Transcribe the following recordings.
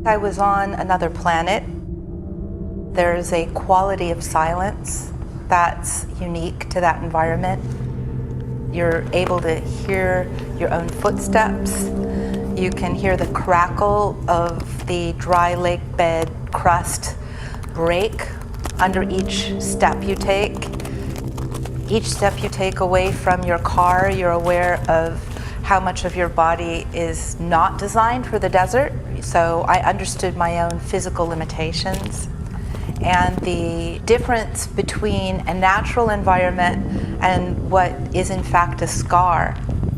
I was on another planet. There's a quality of silence that's unique to that environment. You're able to hear your own footsteps. You can hear the crackle of the dry lake bed crust break under each step you take. Each step you take away from your car, you're aware of how much of your body is not designed for the desert. So I understood my own physical limitations and the difference between a natural environment and what is in fact a scar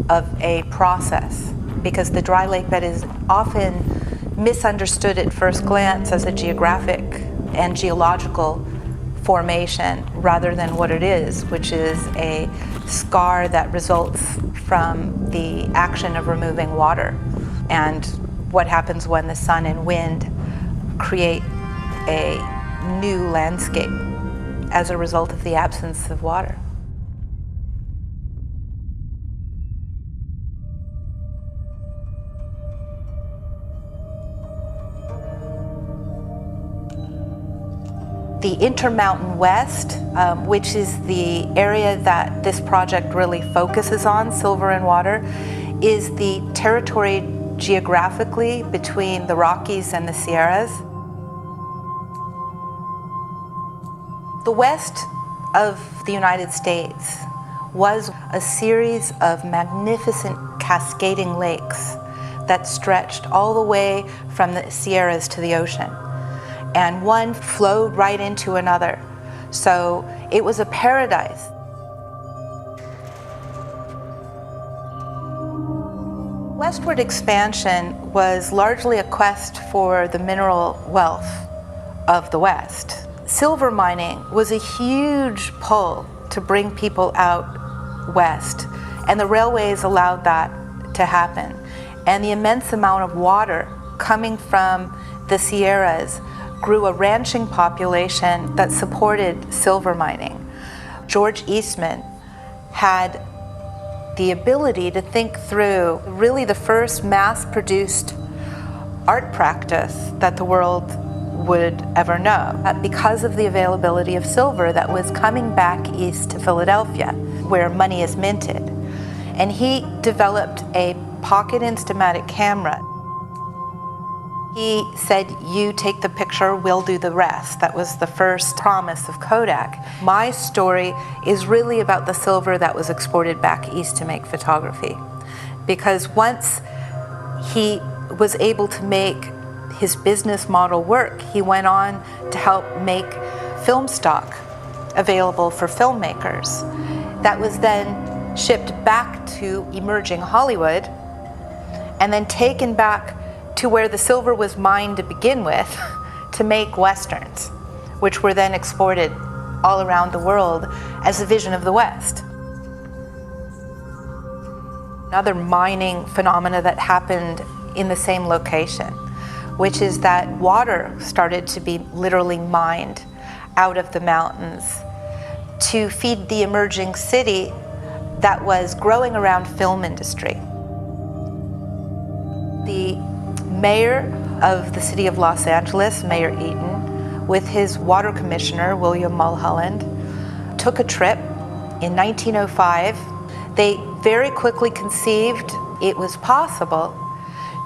of a process. Because the dry lake bed is often misunderstood at first glance as a geographic and geological formation rather than what it is, which is a scar that results from the action of removing water and what happens when the sun and wind create a new landscape as a result of the absence of water. The Intermountain West, which is the area that this project really focuses on, silver and water, is the territory geographically between the Rockies and the Sierras. The west of the United States was a series of magnificent cascading lakes that stretched all the way from the Sierras to the ocean. And one flowed right into another. So it was a paradise. Westward expansion was largely a quest for the mineral wealth of the West. Silver mining was a huge pull to bring people out west, and the railways allowed that to happen. And the immense amount of water coming from the Sierras grew a ranching population that supported silver mining. George Eastman had the ability to think through really the first mass-produced art practice that the world would ever know, because of the availability of silver that was coming back east to Philadelphia, where money is minted. And he developed a pocket Instamatic camera. He said, "You take the picture, we'll do the rest." That was the first promise of Kodak. My story is really about the silver that was exported back east to make photography. Because once he was able to make his business model work, he went on to help make film stock available for filmmakers. That was then shipped back to emerging Hollywood and then taken back to where the silver was mined to begin with to make Westerns, which were then exported all around the world as a vision of the West. Another mining phenomena that happened in the same location, which is that water started to be literally mined out of the mountains to feed the emerging city that was growing around film industry. The mayor of the city of Los Angeles, Mayor Eaton, with his water commissioner, William Mulholland, took a trip in 1905. They very quickly conceived it was possible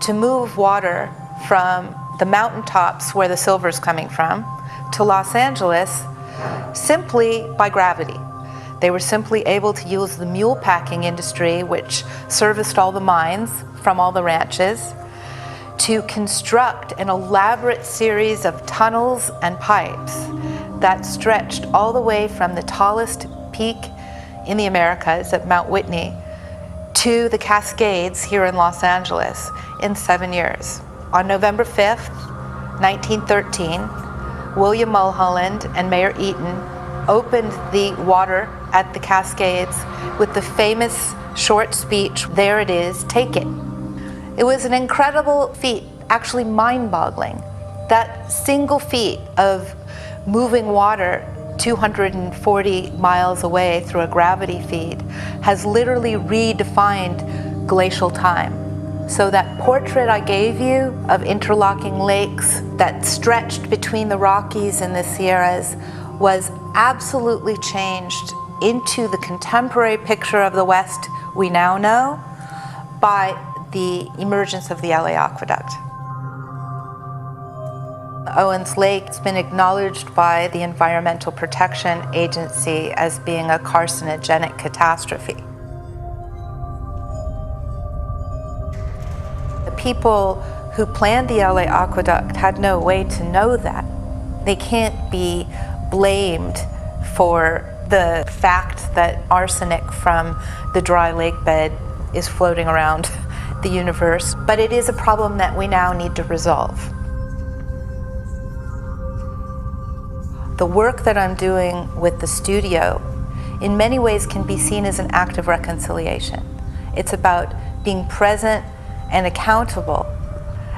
to move water from the mountaintops where the silver is coming from to Los Angeles simply by gravity. They were simply able to use the mule packing industry, which serviced all the mines from all the ranches, to construct an elaborate series of tunnels and pipes that stretched all the way from the tallest peak in the Americas at Mount Whitney to the Cascades here in Los Angeles in 7 years. On November 5th, 1913, William Mulholland and Mayor Eaton opened the water at the Cascades with the famous short speech, "There it is, take it." It was an incredible feat, actually mind-boggling. That single feat of moving water 240 miles away through a gravity feed has literally redefined glacial time. So that portrait I gave you of interlocking lakes that stretched between the Rockies and the Sierras was absolutely changed into the contemporary picture of the West we now know by the emergence of the LA Aqueduct. Owens Lake has been acknowledged by the Environmental Protection Agency as being a carcinogenic catastrophe. The people who planned the LA Aqueduct had no way to know that. They can't be blamed for the fact that arsenic from the dry lake bed is floating around the universe, but it is a problem that we now need to resolve. The work that I'm doing with the studio in many ways can be seen as an act of reconciliation. It's about being present and accountable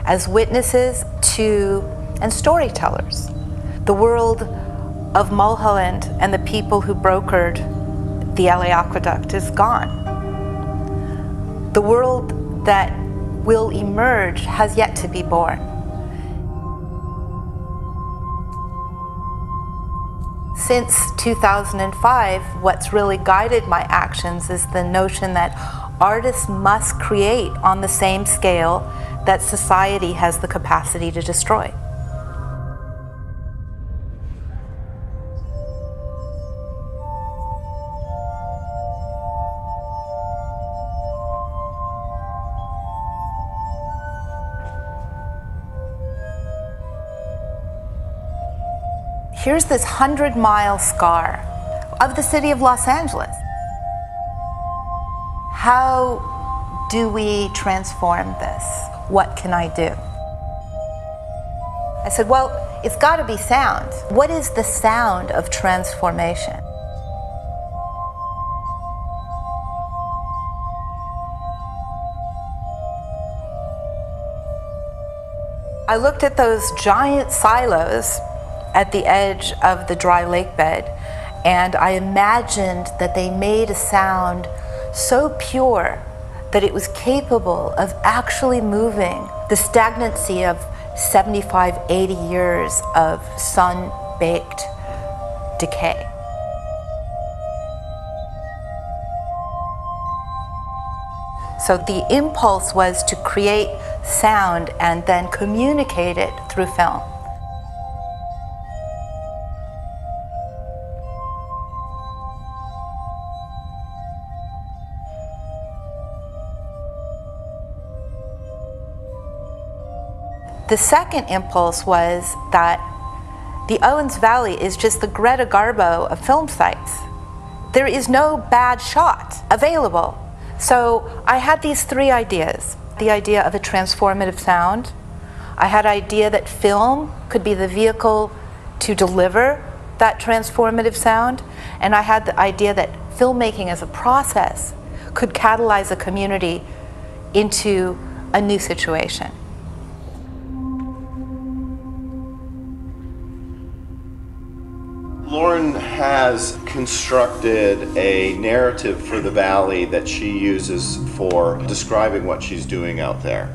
as witnesses to and storytellers. The world of Mulholland and the people who brokered the LA Aqueduct is gone. The world that will emerge has yet to be born. Since 2005, what's really guided my actions is the notion that artists must create on the same scale that society has the capacity to destroy. Here's this 100-mile scar of the city of Los Angeles. How do we transform this? What can I do? I said, well, it's got to be sound. What is the sound of transformation? I looked at those giant silos at the edge of the dry lake bed, and I imagined that they made a sound so pure that it was capable of actually moving the stagnancy of 75, 80 years of sun-baked decay. So the impulse was to create sound and then communicate it through film. The second impulse was that the Owens Valley is just the Greta Garbo of film sites. There is no bad shot available. So I had these three ideas. The idea of a transformative sound. I had an idea that film could be the vehicle to deliver that transformative sound. And I had the idea that filmmaking as a process could catalyze a community into a new situation. Lauren has constructed a narrative for the valley that she uses for describing what she's doing out there.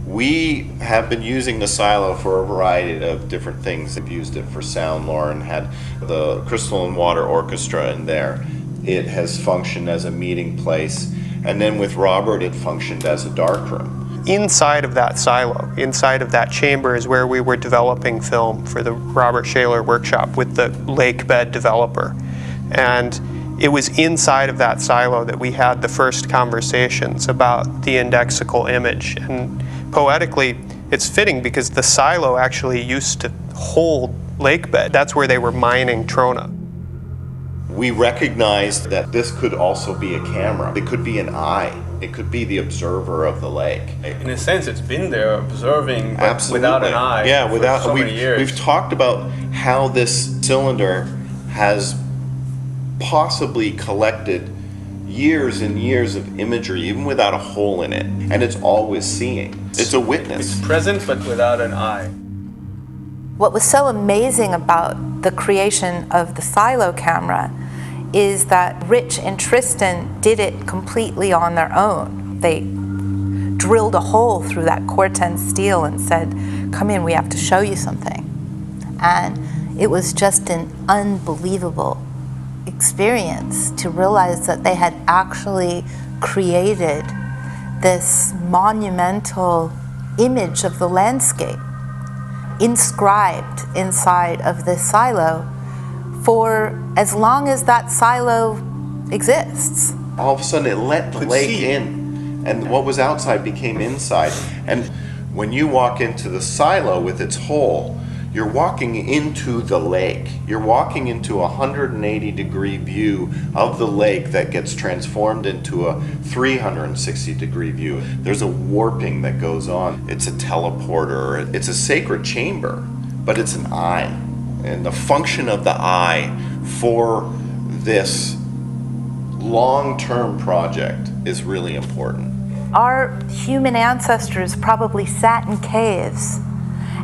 We have been using the silo for a variety of different things. We've used it for sound. Lauren had the Crystal and Water Orchestra in there. It has functioned as a meeting place. And then with Robert, it functioned as a darkroom. Inside of that silo, inside of that chamber is where we were developing film for the Robert Shaler workshop with the lake bed developer. And it was inside of that silo that we had the first conversations about the indexical image. And poetically, it's fitting because the silo actually used to hold lake bed. That's where they were mining trona. We recognized that this could also be a camera. It could be an eye. It could be the observer of the lake. In a sense, it's been there observing, but without an eye. Yeah, without. For so many years. We've talked about how this cylinder has possibly collected years and years of imagery, even without a hole in it, and it's always seeing. It's a witness. It's present, but without an eye. What was so amazing about the creation of the silo camera is that Rich and Tristan did it completely on their own. They drilled a hole through that Corten steel and said, "Come in, we have to show you something." And it was just an unbelievable experience to realize that they had actually created this monumental image of the landscape inscribed inside of this silo for as long as that silo exists. All of a sudden it let the lake in, and what was outside became inside. And when you walk into the silo with its hole, you're walking into the lake. You're walking into a 180-degree view of the lake that gets transformed into a 360-degree view. There's a warping that goes on. It's a teleporter. It's a sacred chamber, but it's an eye. And the function of the eye for this long-term project is really important. Our human ancestors probably sat in caves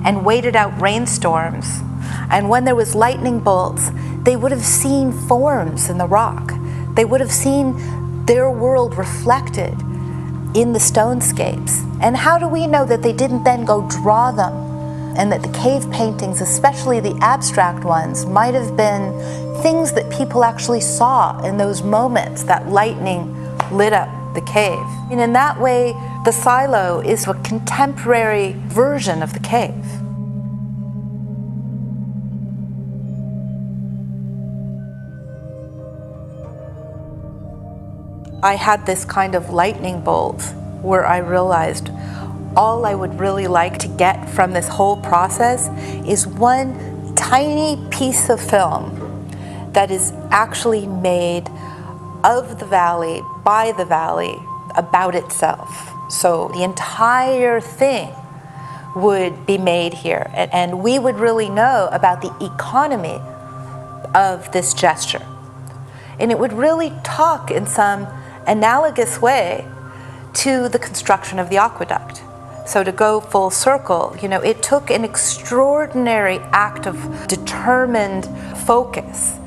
and waited out rainstorms. And when there was lightning bolts, they would have seen forms in the rock. They would have seen their world reflected in the stonescapes. And how do we know that they didn't then go draw them? And that the cave paintings, especially the abstract ones, might have been things that people actually saw in those moments that lightning lit up the cave. And in that way, the silo is a contemporary version of the cave. I had this kind of lightning bolt where I realized all I would really like to get from this whole process is one tiny piece of film that is actually made of the valley, by the valley, about itself. So the entire thing would be made here, and we would really know about the economy of this gesture. And it would really talk in some analogous way to the construction of the aqueduct. So to go full circle, it took an extraordinary act of determined focus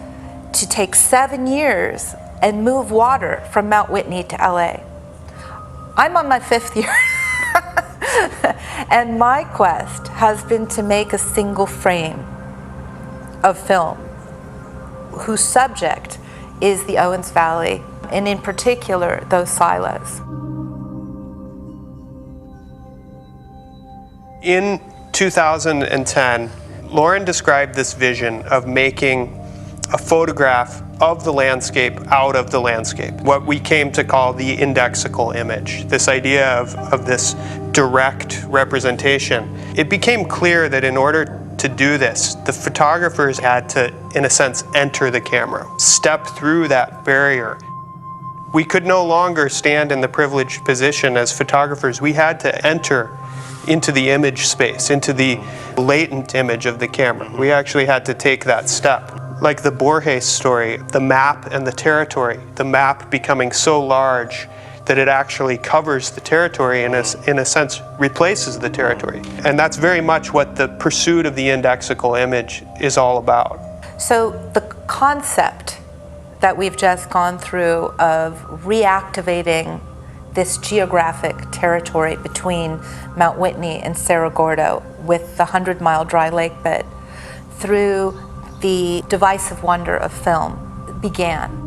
to take 7 years and move water from Mount Whitney to LA. I'm on my 5th year. And my quest has been to make a single frame of film whose subject is the Owens Valley, and in particular, those silos. In 2010, Lauren described this vision of making a photograph of the landscape out of the landscape, what we came to call the indexical image, this idea of this direct representation. It became clear that in order to do this, the photographers had to, in a sense, enter the camera, step through that barrier. We could no longer stand in the privileged position as photographers. We had to enter into the image space, into the latent image of the camera. We actually had to take that step. Like the Borges story, the map and the territory, the map becoming so large that it actually covers the territory and in a sense replaces the territory. And that's very much what the pursuit of the indexical image is all about. So the concept that we've just gone through of reactivating this geographic territory between Mount Whitney and Cerro Gordo with the 100-mile dry lake bed through the divisive wonder of film began.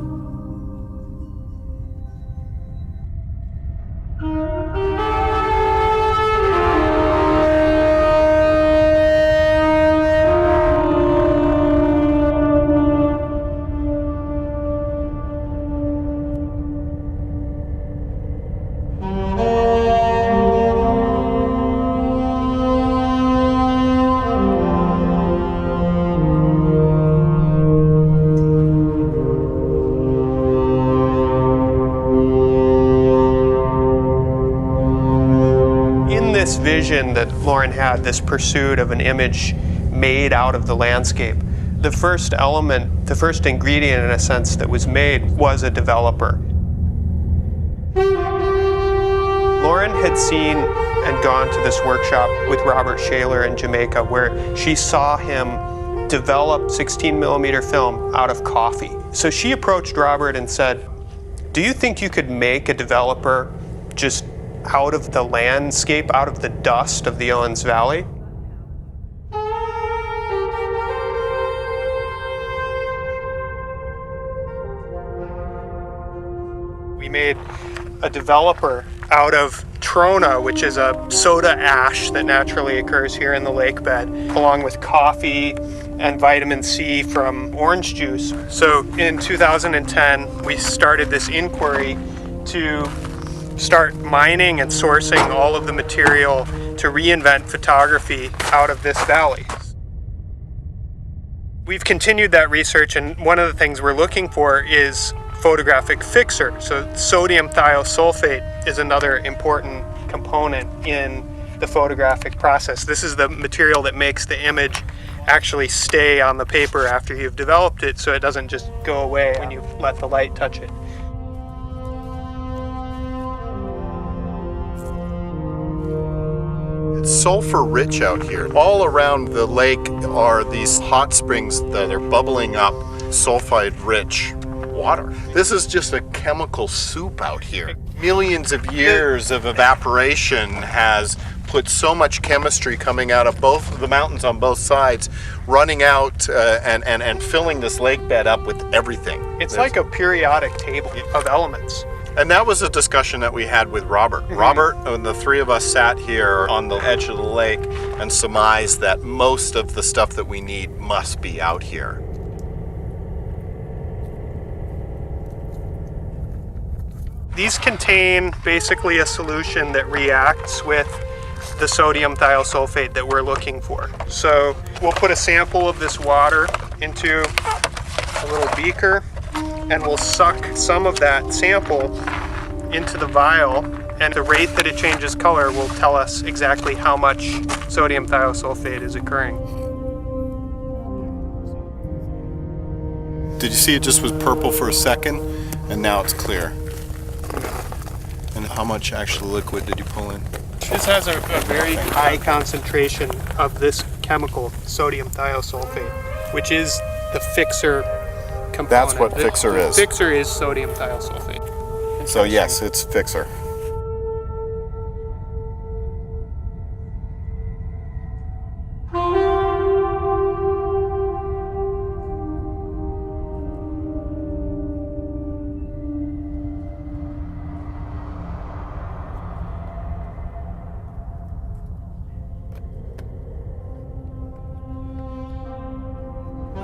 Vision that Lauren had, this pursuit of an image made out of the landscape. The first element, the first ingredient in a sense that was made was a developer. Lauren had seen and gone to this workshop with Robert Shaler in Jamaica where she saw him develop 16mm film out of coffee. So she approached Robert and said, "Do you think you could make a developer just out of the landscape, out of the dust of the Owens Valley. We made a developer out of trona, which is a soda ash that naturally occurs here in the lake bed, along with coffee and vitamin C from orange juice. So in 2010, we started this inquiry to start mining and sourcing all of the material to reinvent photography out of this valley. We've continued that research, and one of the things we're looking for is photographic fixer. So sodium thiosulfate is another important component in the photographic process. This is the material that makes the image actually stay on the paper after you've developed it, so it doesn't just go away when you let the light touch it. It's sulfur rich out here. All around the lake are these hot springs that are bubbling up sulfide rich water. This is just a chemical soup out here. Millions of years of evaporation has put so much chemistry coming out of both of the mountains on both sides, running out and filling this lake bed up with everything. It's like a periodic table of elements. And that was a discussion that we had with Robert. Mm-hmm. Robert and the three of us sat here on the edge of the lake and surmised that most of the stuff that we need must be out here. These contain basically a solution that reacts with the sodium thiosulfate that we're looking for. So we'll put a sample of this water into a little beaker, and we'll suck some of that sample into the vial, and the rate that it changes color will tell us exactly how much sodium thiosulfate is occurring. Did you see it just was purple for a second, and now it's clear? And how much actual liquid did you pull in? This has a very high concentration of this chemical, sodium thiosulfate, which is the fixer component. That's what fixer is. Fixer is sodium thiosulfate. So yes, it's fixer.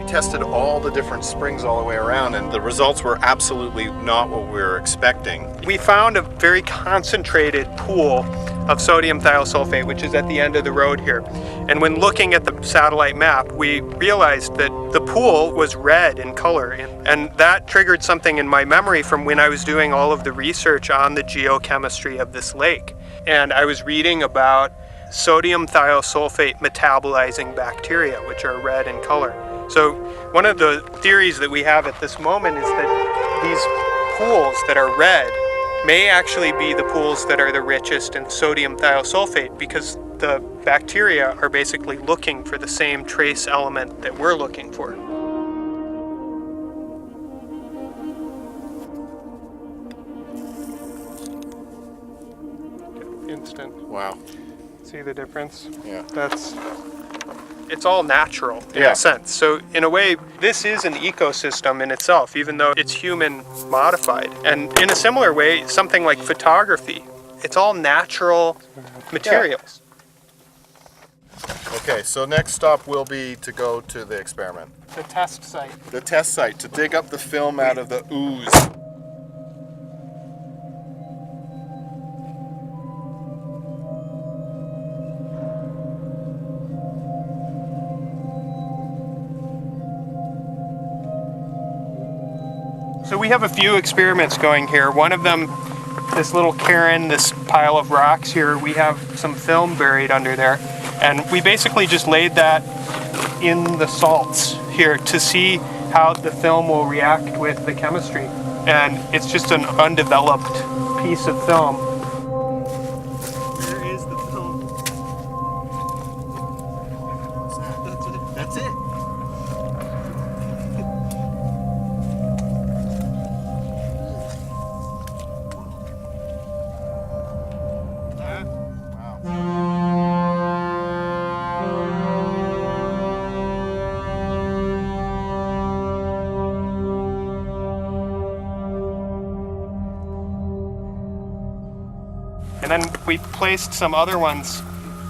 Tested all the different springs all the way around, and the results were absolutely not what we were expecting. We found a very concentrated pool of sodium thiosulfate, which is at the end of the road here. And when looking at the satellite map, we realized that the pool was red in color, and that triggered something in my memory from when I was doing all of the research on the geochemistry of this lake. And I was reading about sodium thiosulfate metabolizing bacteria, which are red in color. So one of the theories that we have at this moment is that these pools that are red may actually be the pools that are the richest in sodium thiosulfate, because the bacteria are basically looking for the same trace element that we're looking for. Instant. Wow. See the difference? Yeah. It's all natural in a sense. So in a way, this is an ecosystem in itself, even though it's human modified. And in a similar way, something like photography, it's all natural materials. Okay, so next stop will be to go to the experiment. The test site. The test site, to dig up the film out of the ooze. So we have a few experiments going here. One of them, this little cairn, this pile of rocks here, we have some film buried under there. And we basically just laid that in the salts here to see how the film will react with the chemistry. And it's just an undeveloped piece of film. Where is the film? That's it. And then we placed some other ones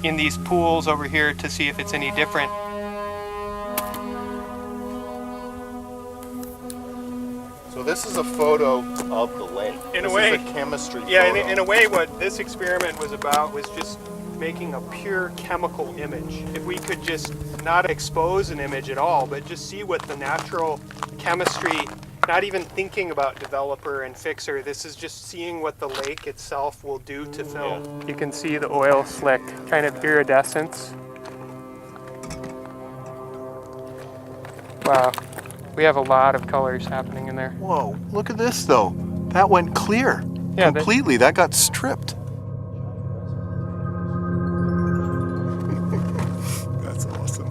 in these pools over here to see if it's any different. So this is a photo of the lake. In a way, this is a chemistry yeah, photo. in a way what this experiment was about was just making a pure chemical image. If we could just not expose an image at all, but just see what the natural chemistry, not even thinking about developer and fixer, this is just seeing what the lake itself will do to film. You can see the oil slick kind of iridescence. Wow, we have a lot of colors happening in there. Whoa, look at this though. That went clear. Yeah, completely. That got stripped. That's awesome.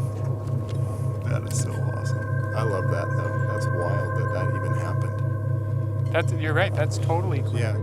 That is so awesome. I love that though. That's wild that that even happened. You're right, that's totally clear. Yeah.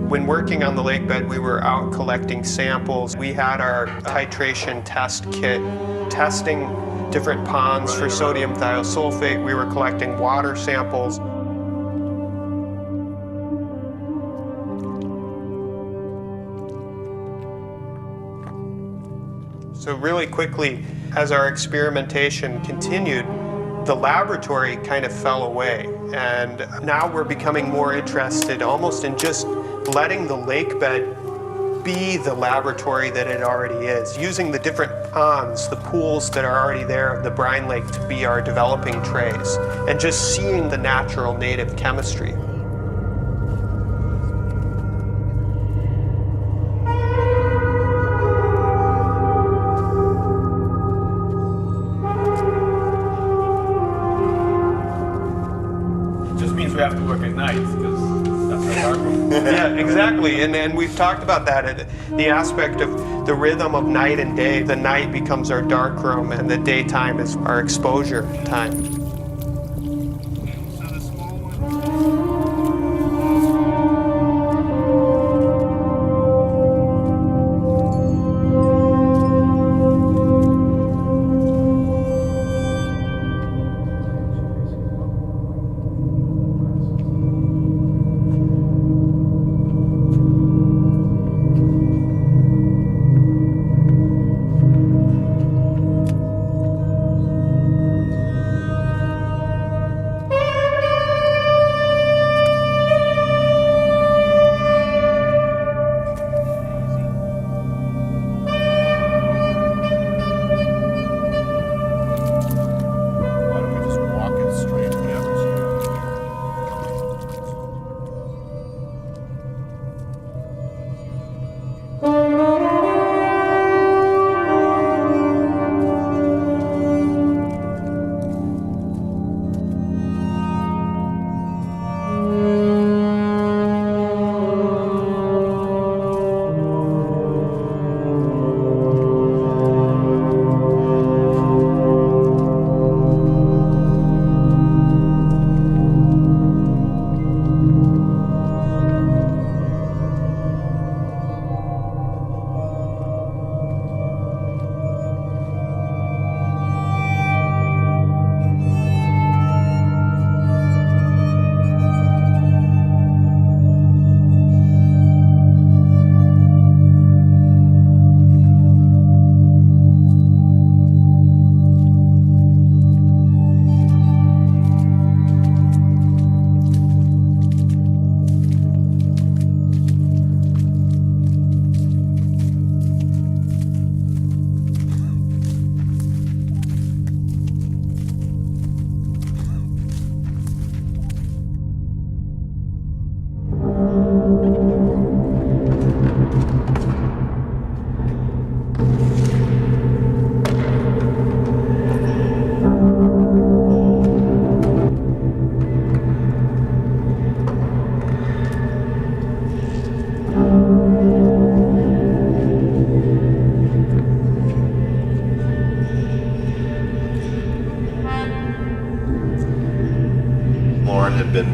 When working on the lake bed, we were out collecting samples. We had our titration test kit testing different ponds for sodium thiosulfate. We were collecting water samples. So really quickly, as our experimentation continued, the laboratory kind of fell away. And now we're becoming more interested almost in just letting the lake bed be the laboratory that it already is, using the different ponds, the pools that are already there of the brine lake to be our developing trays, and just seeing the natural native chemistry. It just means we have to work at night because that's our dark room. Yeah, exactly. And we've talked about that, the aspect of the rhythm of night and day. The night becomes our dark room and the daytime is our exposure time.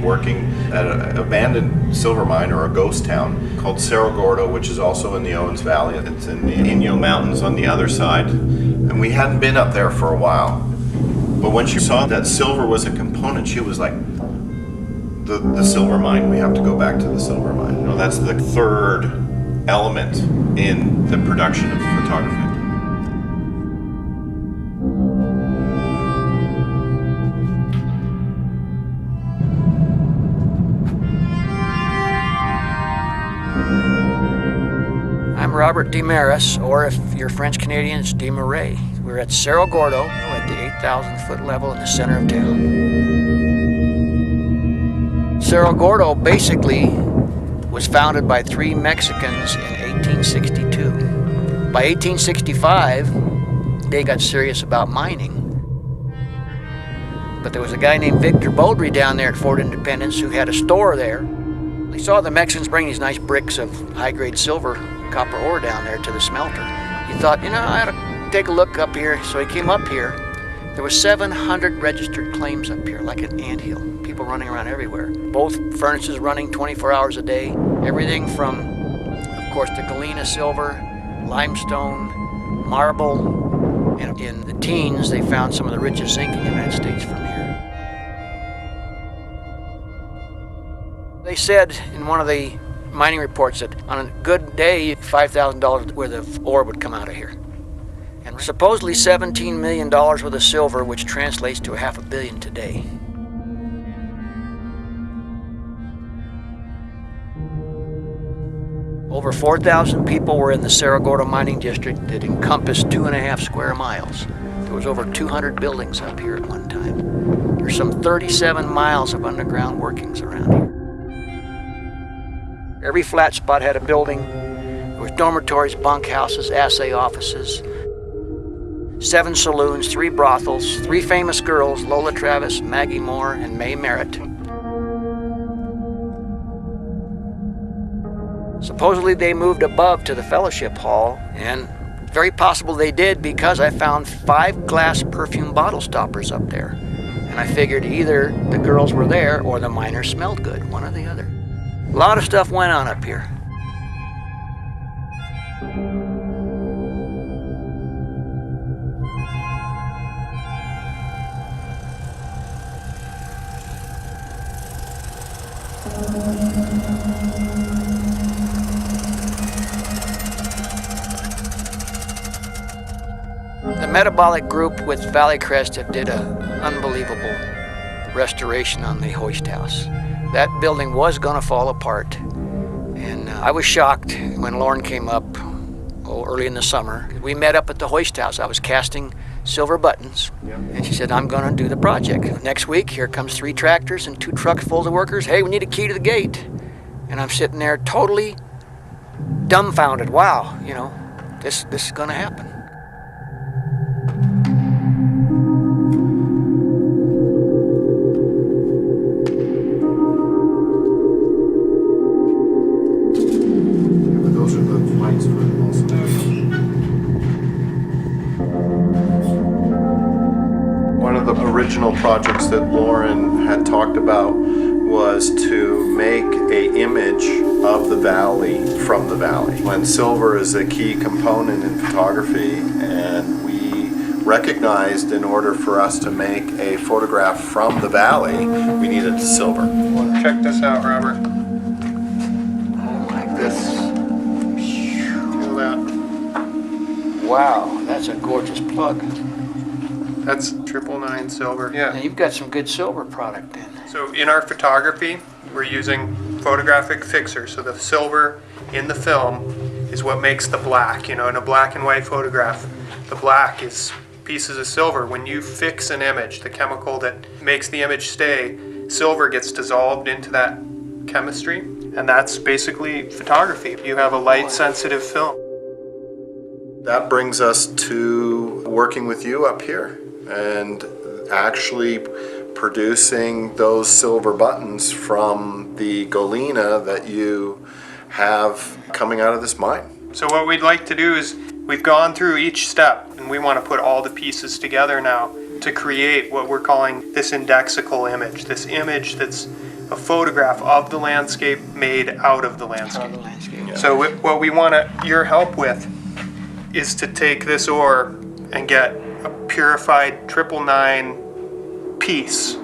working at an abandoned silver mine or a ghost town called Cerro Gordo, which is also in the Owens Valley. It's in the Inyo Mountains on the other side. And we hadn't been up there for a while. But when she saw that silver was a component, she was like, the silver mine, we have to go back to the silver mine. You know, that's the third element in the production of photography. I'm Robert Demaris, or if you're French Canadian, it's Desmarais. We're at Cerro Gordo at the 8,000-foot level in the center of town. Cerro Gordo basically was founded by 3 Mexicans in 1862. By 1865, they got serious about mining. But there was a guy named Victor Beaudry down there at Fort Independence who had a store there. He saw the Mexicans bring these nice bricks of high-grade silver, copper ore down there to the smelter. He thought, you know, I ought to take a look up here. So he came up here. There were 700 registered claims up here, like an anthill. People running around everywhere. Both furnaces running 24 hours a day. Everything from, of course, the galena silver, limestone, marble. And in the teens, they found some of the richest zinc in the United States from here. They said in one of the mining reports that on a good day, $5,000 worth of ore would come out of here. And supposedly $17 million worth of silver, which translates to $500 million today. Over 4,000 people were in the Cerro Gordo mining district that encompassed 2.5 square miles. There was over 200 buildings up here at one time. There's some 37 miles of underground workings around here. Every flat spot had a building. There was dormitories, bunkhouses, assay offices, 7 saloons, 3 brothels, 3 famous girls, Lola Travis, Maggie Moore, and Mae Merritt. Supposedly they moved above to the Fellowship Hall, and very possible they did because I found 5 glass perfume bottle stoppers up there. And I figured either the girls were there or the miners smelled good, one or the other. A lot of stuff went on up here. The metabolic group with Valley Crest did an unbelievable restoration on the hoist house. That building was going to fall apart, and I was shocked when Lauren came up early in the summer. We met up at the hoist house. I was casting silver buttons, and she said, I'm going to do the project. Next week, here comes 3 tractors and 2 trucks full of workers. Hey, we need a key to the gate. And I'm sitting there totally dumbfounded. Wow, you know, this is going to happen. Original projects that Lauren had talked about was to make an image of the valley from the valley. When silver is a key component in photography, and we recognized in order for us to make a photograph from the valley, we needed silver. Check this out, Robert. Like this. Feel that. Wow, that's a gorgeous plug. That's 999 silver. Yeah. And you've got some good silver product in. So in our photography, we're using photographic fixers. So the silver in the film is what makes the black. You know, in a black and white photograph, the black is pieces of silver. When you fix an image, the chemical that makes the image stay, silver gets dissolved into that chemistry. And that's basically photography. You have a light-sensitive film. That brings us to working with you up here and actually producing those silver buttons from the galena that you have coming out of this mine. So what we'd like to do is, we've gone through each step and we want to put all the pieces together now to create what we're calling this indexical image, this image that's a photograph of the landscape made out of the landscape. Out of the landscape. So what we want your help with is to take this ore and get a purified 999 piece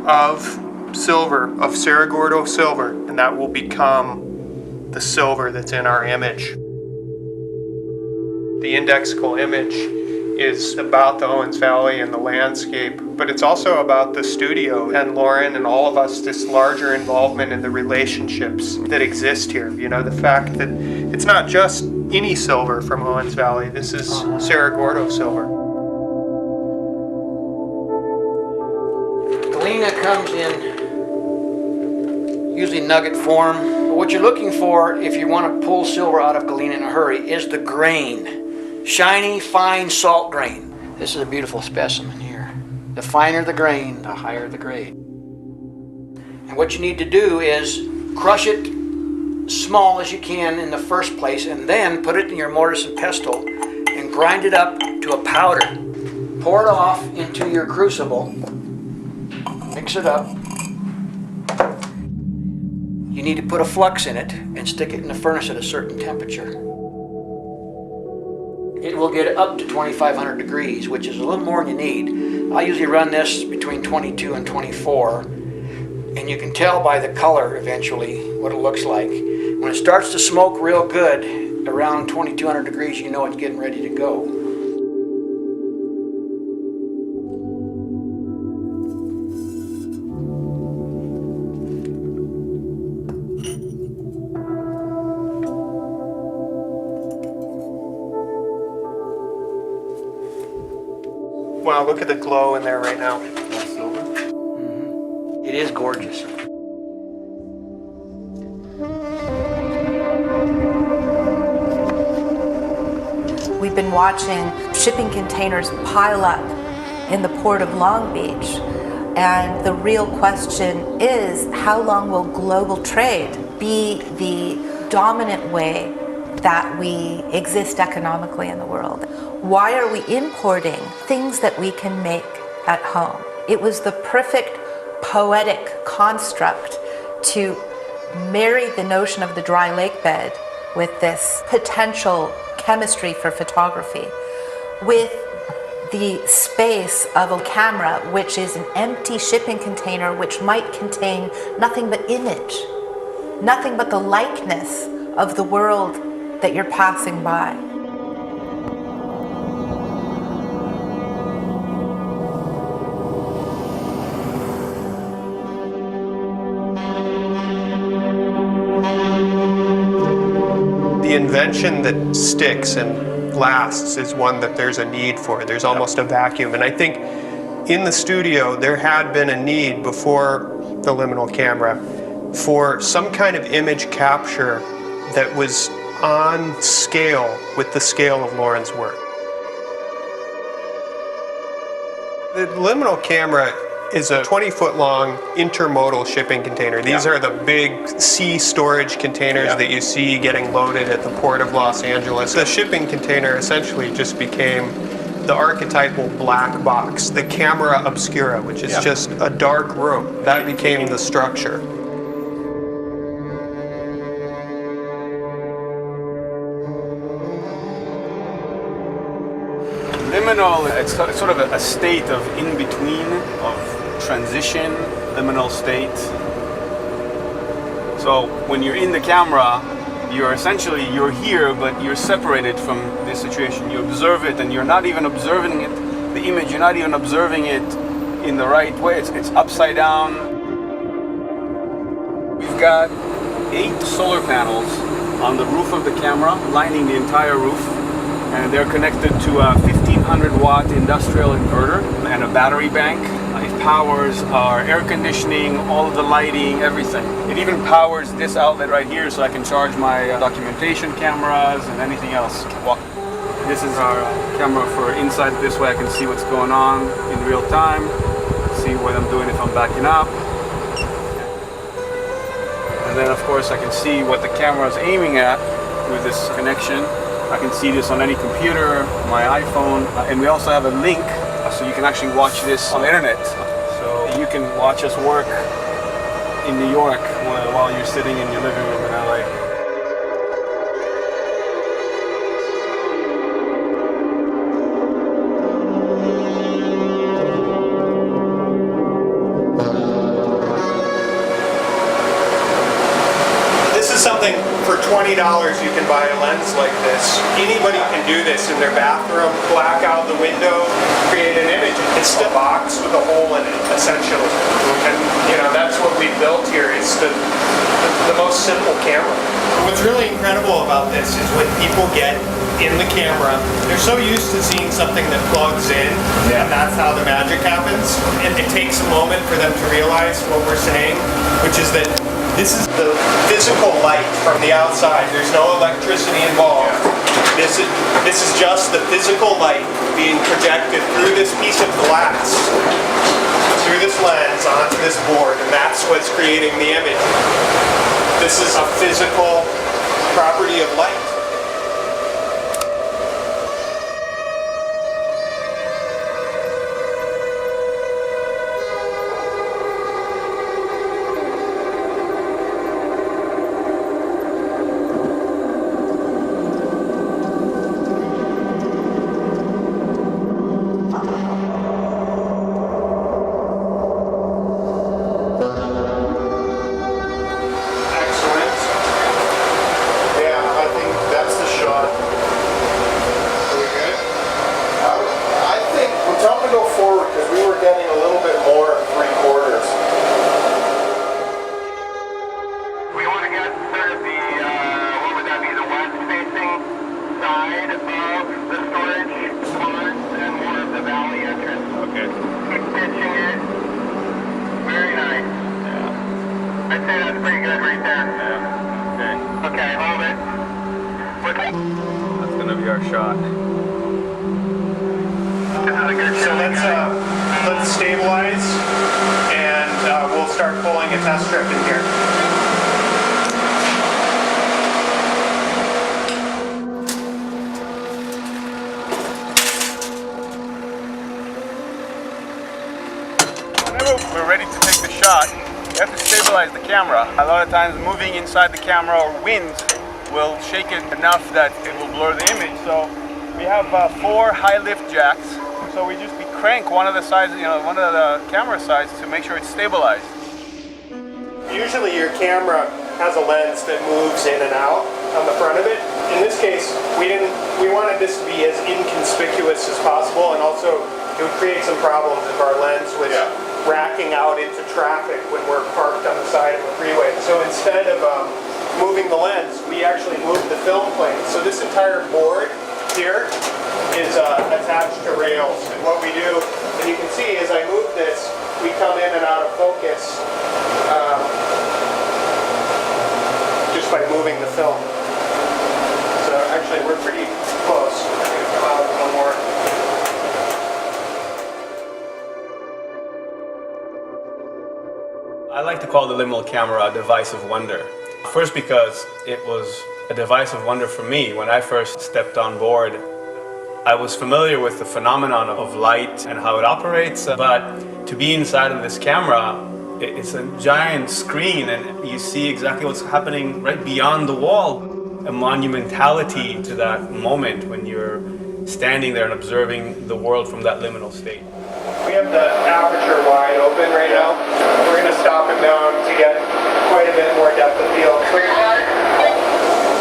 of silver, of Cerro Gordo silver, and that will become the silver that's in our image. The indexical image is about the Owens Valley and the landscape, but it's also about the studio and Lauren and all of us, this larger involvement in the relationships that exist here. You know, the fact that it's not just any silver from Owens Valley, this is Cerro Gordo silver. Galena comes in usually nugget form, but what you're looking for if you want to pull silver out of galena in a hurry is the grain. Shiny, fine salt grain. This is a beautiful specimen here. The finer the grain, the higher the grade. And what you need to do is crush it small as you can in the first place, and then put it in your mortise and pestle and grind it up to a powder. Pour it off into your crucible. Mix it up. You need to put a flux in it and stick it in the furnace at a certain temperature. It will get up to 2,500 degrees, which is a little more than you need. I usually run this between 22 and 24, and you can tell by the color eventually what it looks like. When it starts to smoke real good, around 2,200 degrees, you know it's getting ready to go. Wow, look at the glow in there right now. It is gorgeous. We've been watching shipping containers pile up in the port of Long Beach, and the real question is, how long will global trade be the dominant way that we exist economically in the world? Why are we importing things that we can make at home? It was the perfect poetic construct to marry the notion of the dry lake bed with this potential chemistry for photography, with the space of a camera, which is an empty shipping container which might contain nothing but image, nothing but the likeness of the world that you're passing by. The invention that sticks and lasts is one that there's a need for. There's almost a vacuum. And I think in the studio, there had been a need before the liminal camera for some kind of image capture that was on scale with the scale of Lauren's work. The liminal camera is a 20-foot long intermodal shipping container. These are the big sea storage containers that you see getting loaded at the port of Los Angeles. The shipping container essentially just became the archetypal black box, the camera obscura, which is just a dark room. That became the structure. Liminal, it's sort of a state of in-between, of transition, liminal state. So when you're in the camera, you're here, but you're separated from this situation. You observe it, and you're not even observing it, the image, you're not even observing it in the right way. It's upside down. We've got 8 solar panels on the roof of the camera, lining the entire roof, and they're connected to a 1500 watt industrial inverter and a battery bank. It powers our air conditioning, all of the lighting, everything. It even powers this outlet right here, so I can charge my documentation cameras and anything else. This is our camera for inside. This way I can see what's going on in real time, see what I'm doing if I'm backing up. And then of course I can see what the camera is aiming at with this connection. I can see this on any computer, my iPhone, and we also have a link so you can actually watch this on the internet. So you can watch us work in New York while you're sitting in your living room in LA. This is something for $20 you can buy a lens like this. Anybody can do this in their bathroom, black out the window, create an image. It's a box with a hole in it, essentially. And that's what we built here. It's the most simple camera. What's really incredible about this is when people get in the camera, they're so used to seeing something that plugs in, and that's how the magic happens. And it takes a moment for them to realize what we're saying, which is that this is the physical light from the outside. There's no electricity involved. This is just the physical light being projected through this piece of glass, through this lens, onto this board, and that's what's creating the image. This is a physical property of light. That's gonna be our shot. So let's stabilize, and we'll start pulling a test strip in here. Whenever we're ready to take the shot, you have to stabilize the camera. A lot of times moving inside the camera or wind will shake it enough that it will blur the image. So we have 4 high lift jacks. So we crank one of the sides, one of the camera sides to make sure it's stabilized. Usually your camera has a lens that moves in and out on the front of it. In this case, we wanted this to be as inconspicuous as possible, and also it would create some problems if our lens was racking out into traffic when we're parked on the side of a freeway. So instead of moving the lens, we actually moved the film plane. So this entire board here is attached to rails. And what we do, and you can see as I move this, we come in and out of focus just by moving the film. So actually we're pretty close. I'm going to come out one more. I like to call the liminal camera a device of wonder. First because it was a device of wonder for me. When I first stepped on board, I was familiar with the phenomenon of light and how it operates, but to be inside of this camera, it's a giant screen and you see exactly what's happening right beyond the wall. A monumentality to that moment when you're standing there and observing the world from that liminal state. We have the aperture wide open right now. We're going to stop it down to get quite a bit more depth of field.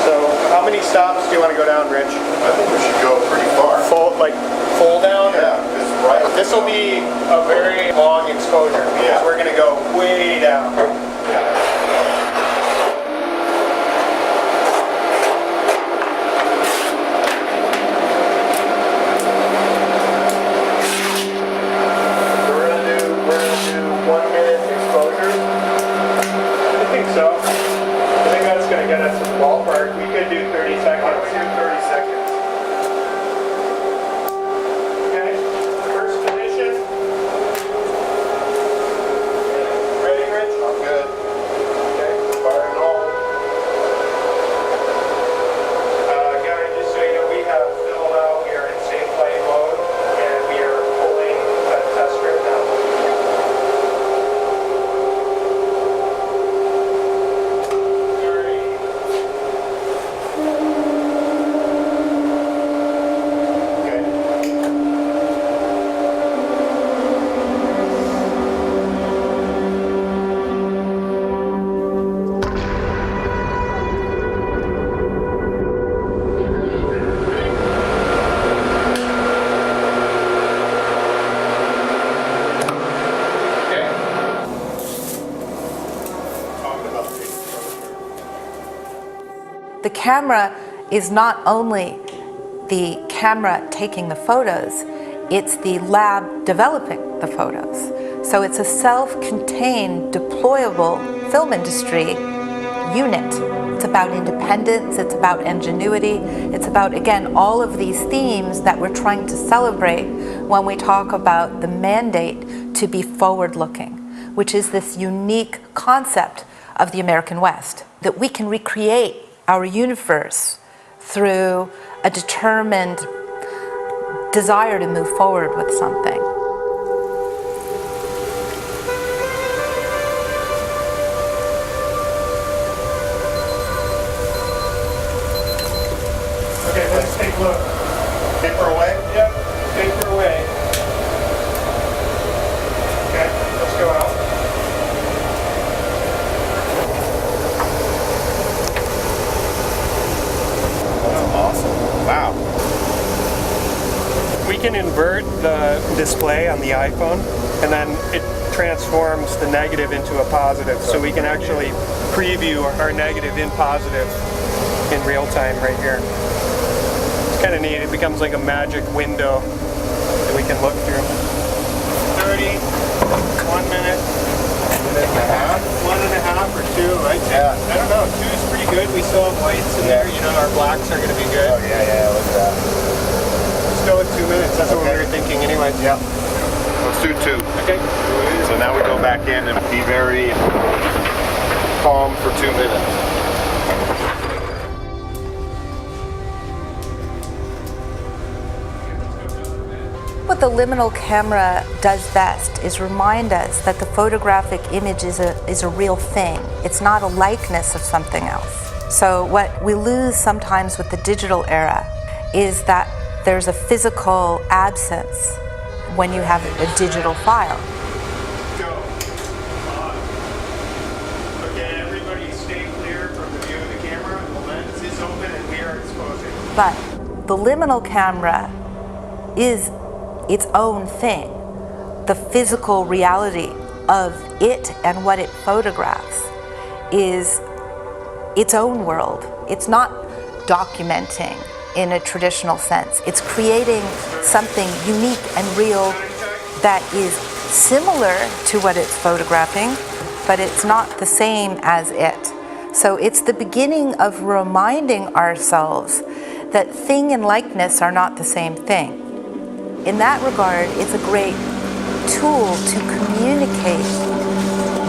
So how many stops do you want to go down, Rich? I think we should go pretty far. Full down? Yeah, it's right. This will be a very long exposure because we're going to go way down. We're gonna do 1 minute exposure. I think so. I think that's going to get us to the ballpark. We could do 30 seconds. Why don't we do 30 seconds? Okay, first position. Ready, Rich? I'm good. Okay, fire and hold. Guy, just so you know, we have film out. We are in safe flight mode, and we are pulling that test strip now. The camera is not only the camera taking the photos, it's the lab developing the photos. So it's a self-contained, deployable film industry unit. It's about independence, it's about ingenuity, it's about, again, all of these themes that we're trying to celebrate when we talk about the mandate to be forward-looking, which is this unique concept of the American West, that we can recreate our universe through a determined desire to move forward with something. Okay, let's take a look. Paper away? Yep, paper away. Okay, let's go out. That's awesome. Wow. We can invert the display on the iPhone, and then it transforms the negative into a positive, so we can actually preview our negative in positive in real time right here. It's kind of neat. It becomes like a magic window that we can look through. 30, 1 minute. 1.5 or 2, right? Yeah. I don't know. 2 is pretty good. We still have whites in there. You know, our blacks are going to be good. Oh, yeah, look at that. Let's go with 2 minutes. That's what we were thinking anyway. Yeah. Let's do 2. Okay. So now we go back in and be very calm for 2 minutes. What the liminal camera does best is remind us that the photographic image is a real thing. It's not a likeness of something else. So what we lose sometimes with the digital era is that there's a physical absence when you have a digital file. Go. Okay, everybody stay clear from the view of the camera. The lens is open and we are exposing. But the liminal camera is its own thing. The physical reality of it and what it photographs is its own world. It's not documenting in a traditional sense. It's creating something unique and real that is similar to what it's photographing, but it's not the same as it. So it's the beginning of reminding ourselves that thing and likeness are not the same thing. In that regard, it's a great tool to communicate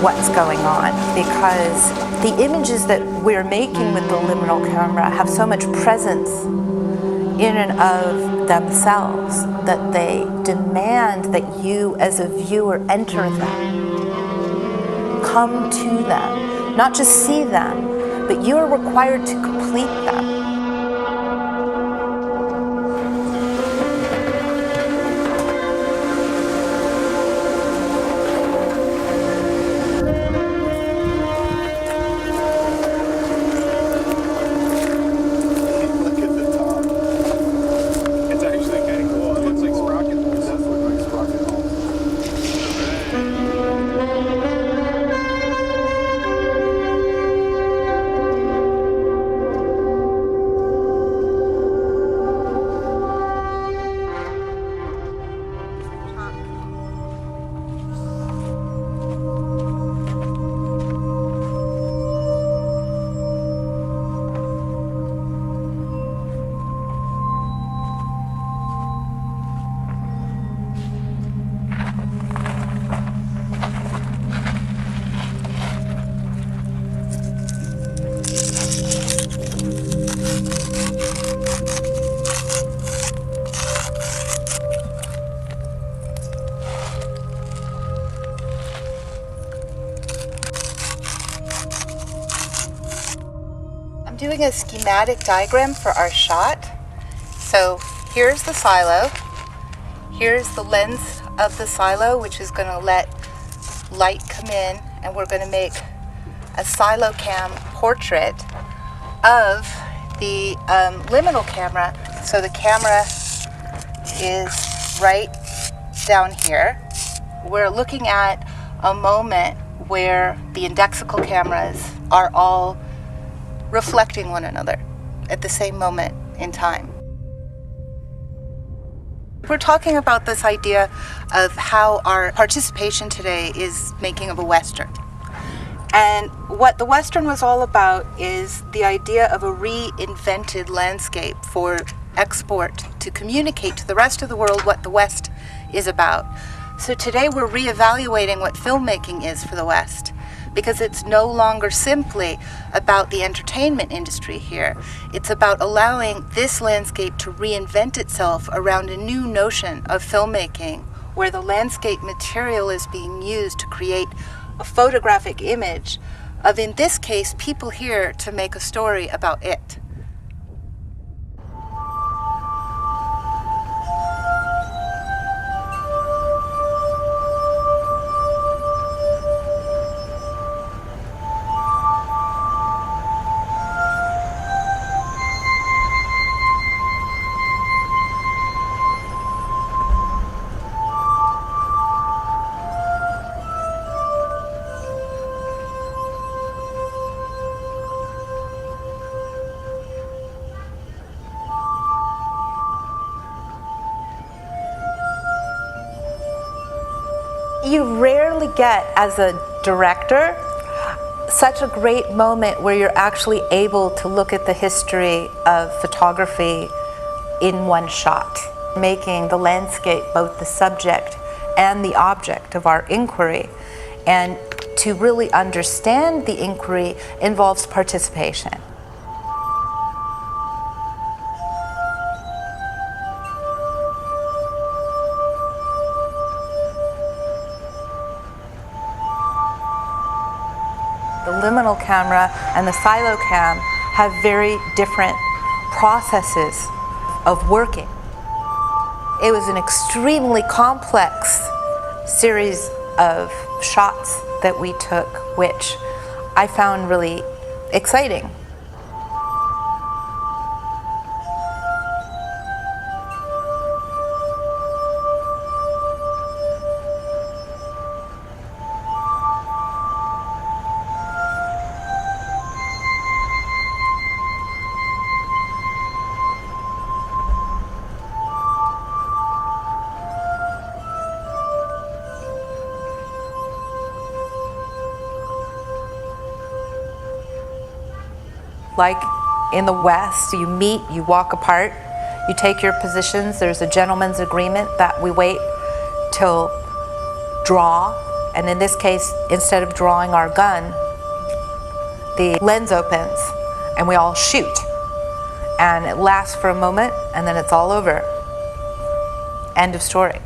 what's going on, because the images that we're making with the liminal camera have so much presence in and of themselves that they demand that you as a viewer enter them, come to them, not just see them, but you are required to complete them. I'm doing a schematic diagram for our shot. So here's the silo. Here's the lens of the silo, which is going to let light come in, and we're going to make a silo cam portrait of the liminal camera. So the camera is right down here. We're looking at a moment where the indexical cameras are all reflecting one another at the same moment in time. We're talking about this idea of how our participation today is making of a Western. And what the Western was all about is the idea of a reinvented landscape for export to communicate to the rest of the world what the West is about. So today we're reevaluating what filmmaking is for the West, because it's no longer simply about the entertainment industry here. It's about allowing this landscape to reinvent itself around a new notion of filmmaking, where the landscape material is being used to create a photographic image of, in this case, people here to make a story about it. You rarely get, as a director, such a great moment where you're actually able to look at the history of photography in one shot, making the landscape both the subject and the object of our inquiry. And to really understand the inquiry involves participation. The liminal camera and the silo cam have very different processes of working. It was an extremely complex series of shots that we took, which I found really exciting. Like in the West, you meet, you walk apart, you take your positions, there's a gentleman's agreement that we wait till draw, and in this case, instead of drawing our gun, the lens opens and we all shoot. And it lasts for a moment and then it's all over. End of story.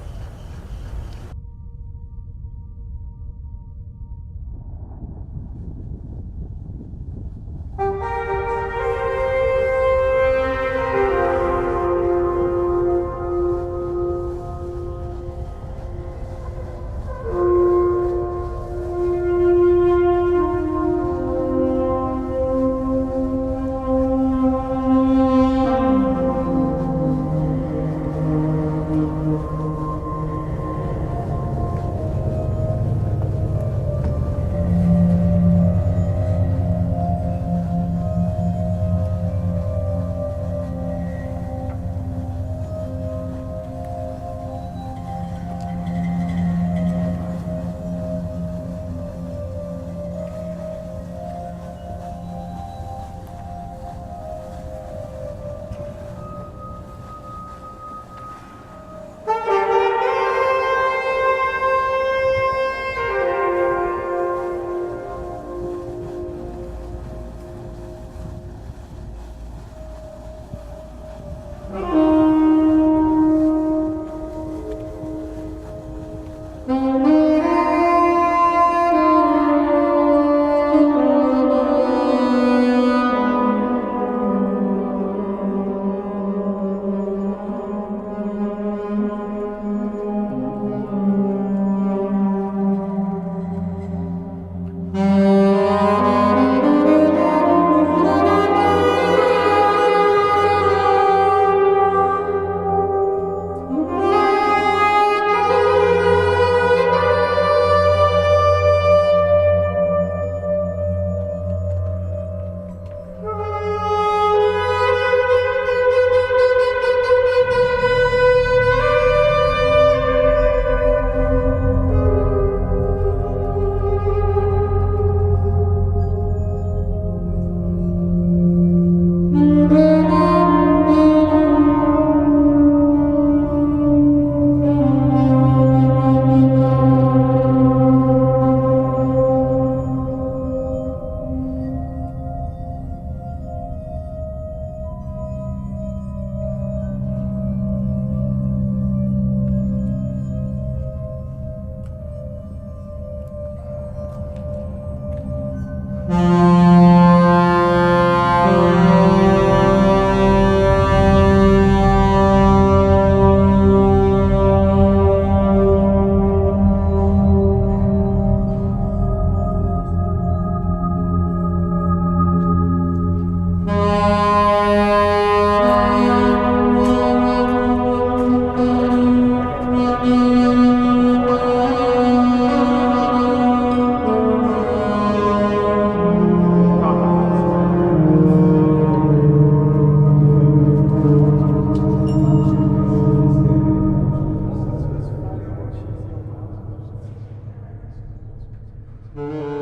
Wow.